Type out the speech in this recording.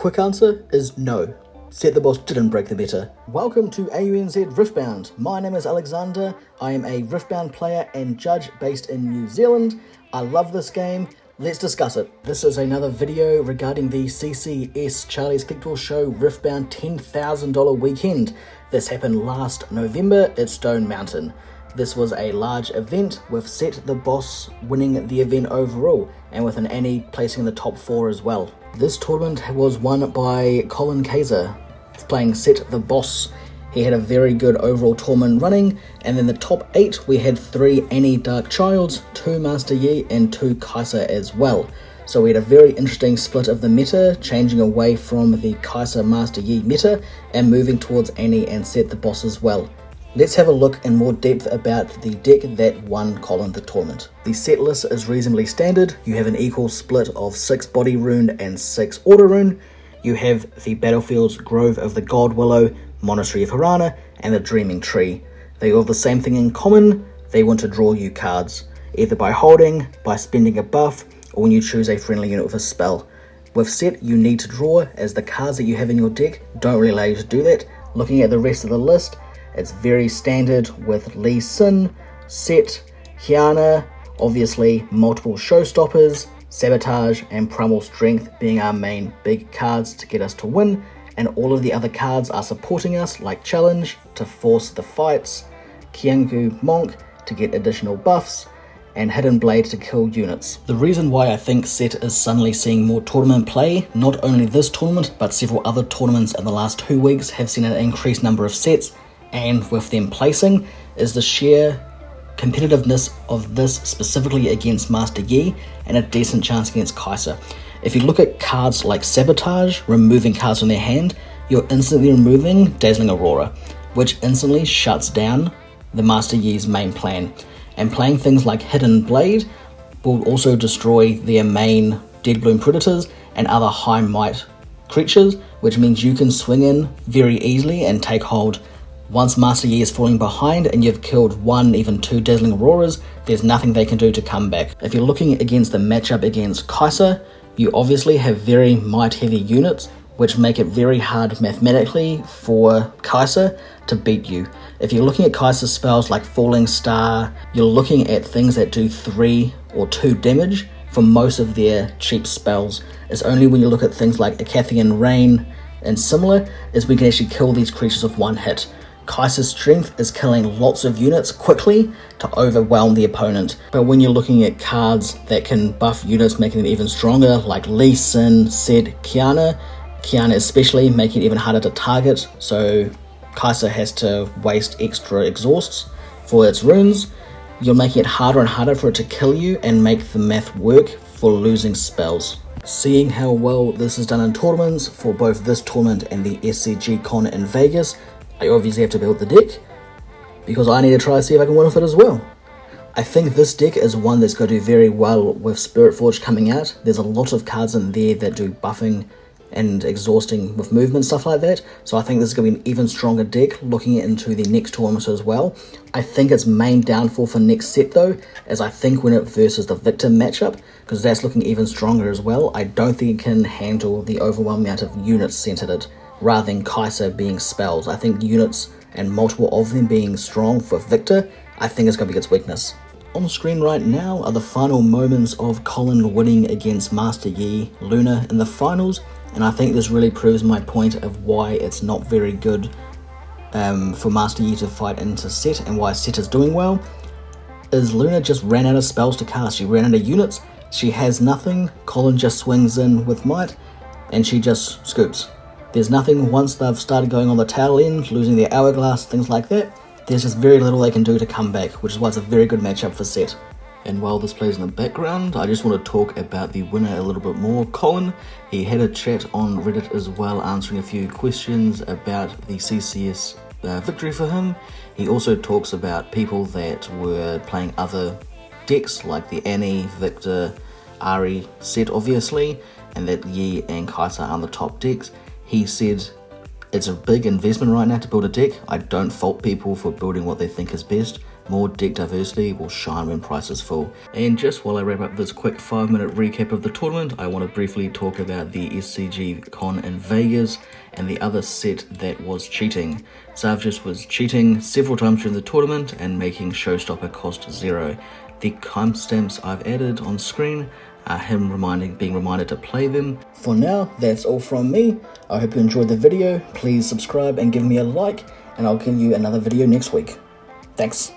quick answer is no. Sett the Boss didn't break the meta. Welcome to AUNZ Riftbound. My name is Alexander. I am a Riftbound player and judge based in New Zealand. I love this game. Let's discuss it. This is another video regarding the CCS Charlie's Kickball Show Riftbound $10,000 weekend. This happened last November at Stone Mountain. This was a large event with Sett the Boss winning the event overall and with an Annie placing in the top 4 as well. This tournament was won by Collin playing Sett the Boss. He had a very good overall tournament running, and in the top 8 we had 3 Annie Dark Childs, 2 Master Yi and 2 Kaiser as well. So we had a very interesting split of the meta, changing away from the Kaiser Master Yi meta and moving towards Annie and Sett the Boss as well. Let's have a look in more depth about the deck that won Collin the tournament. The set list is reasonably standard. You have an equal split of 6 Body Rune and 6 Auto Rune. You have the Battlefield's Grove of the God Willow, Monastery of Harana, and the Dreaming Tree. They all have the same thing in common. They want to draw you cards, either by holding, by spending a buff, or when you choose a friendly unit with a spell. With Sett, you need to draw, as the cards that you have in your deck don't really allow you to do that. Looking at the rest of the list, it's very standard with Lee Sin, Sett, Hyana, obviously multiple showstoppers, Sabotage and Primal Strength being our main big cards to get us to win, and all of the other cards are supporting us, like Challenge to force the fights, Kyanggu Monk to get additional buffs, and Hidden Blade to kill units. The reason why I think Sett is suddenly seeing more tournament play, not only this tournament but several other tournaments in the last 2 weeks have seen an increased number of sets, and with them placing, is the sheer competitiveness of this specifically against Master Yi and a decent chance against Kaiser. If you look at cards like Sabotage, removing cards from their hand, you're instantly removing Dazzling Aurora, which instantly shuts down the Master Yi's main plan. And playing things like Hidden Blade will also destroy their main Dead Bloom Predators and other high might creatures, which means you can swing in very easily and take hold. Once Master Yi is falling behind and you've killed 1, even 2 Dazzling Auroras, there's nothing they can do to come back. If you're looking against the matchup against Kaiser, you obviously have very might heavy units, which make it very hard mathematically for Kaiser to beat you. If you're looking at Kaiser's spells like Falling Star, you're looking at things that do 3 or 2 damage for most of their cheap spells. It's only when you look at things like Acathian Rain and similar is we can actually kill these creatures with 1 hit. Kaiser's strength is killing lots of units quickly to overwhelm the opponent. But when you're looking at cards that can buff units, making them even stronger, like Lee Sin, Sett, Hyana especially, making it even harder to target, so Kaiser has to waste extra exhausts for its runes, you're making it harder and harder for it to kill you and make the math work for losing spells. Seeing how well this is done in tournaments for both this tournament and the SCG Con in Vegas, I obviously have to build the deck, because I need to try to see if I can win with it as well. I think this deck is one that's going to do very well with Spirit Forge coming out. There's a lot of cards in there that do buffing and exhausting with movement, stuff like that. So I think this is going to be an even stronger deck looking into the next tournament as well. I think its main downfall for next set though, is I think when it versus the Victor matchup, because that's looking even stronger as well, I don't think it can handle the overwhelming amount of units sent at it, rather than Kaiser being spells. I think units and multiple of them being strong for Victor, I think is going to be its weakness. On screen right now are the final moments of Collin winning against Master Yi Luna in the finals, and I think this really proves my point of why it's not very good for Master Yi to fight into Sett, and why Sett is doing well, is Luna just ran out of spells to cast. She ran out of units, she has nothing, Collin just swings in with might, and she just scoops. There's nothing once they've started going on the tail end, losing their hourglass, things like that. There's just very little they can do to come back, which is why it's a very good matchup for Sett. And while this plays in the background, I just want to talk about the winner a little bit more, Collin. He had a chat on Reddit as well, answering a few questions about the CCS victory for him. He also talks about people that were playing other decks, like the Annie, Victor, Ari, Sett obviously, and that Yi and Kaiser are the top decks. He said, it's a big investment right now to build a deck. I don't fault people for building what they think is best. More deck diversity will shine when prices fall. And just while I wrap up this quick 5-minute recap of the tournament, I want to briefly talk about the SCG con in Vegas and the other set that was cheating. Zavjis was cheating several times during the tournament and making Showstopper cost 0. The timestamps I've added on screen are him being reminded to play them. For now, that's all from me. I hope you enjoyed the video. Please subscribe and give me a like, and I'll give you another video next week. Thanks.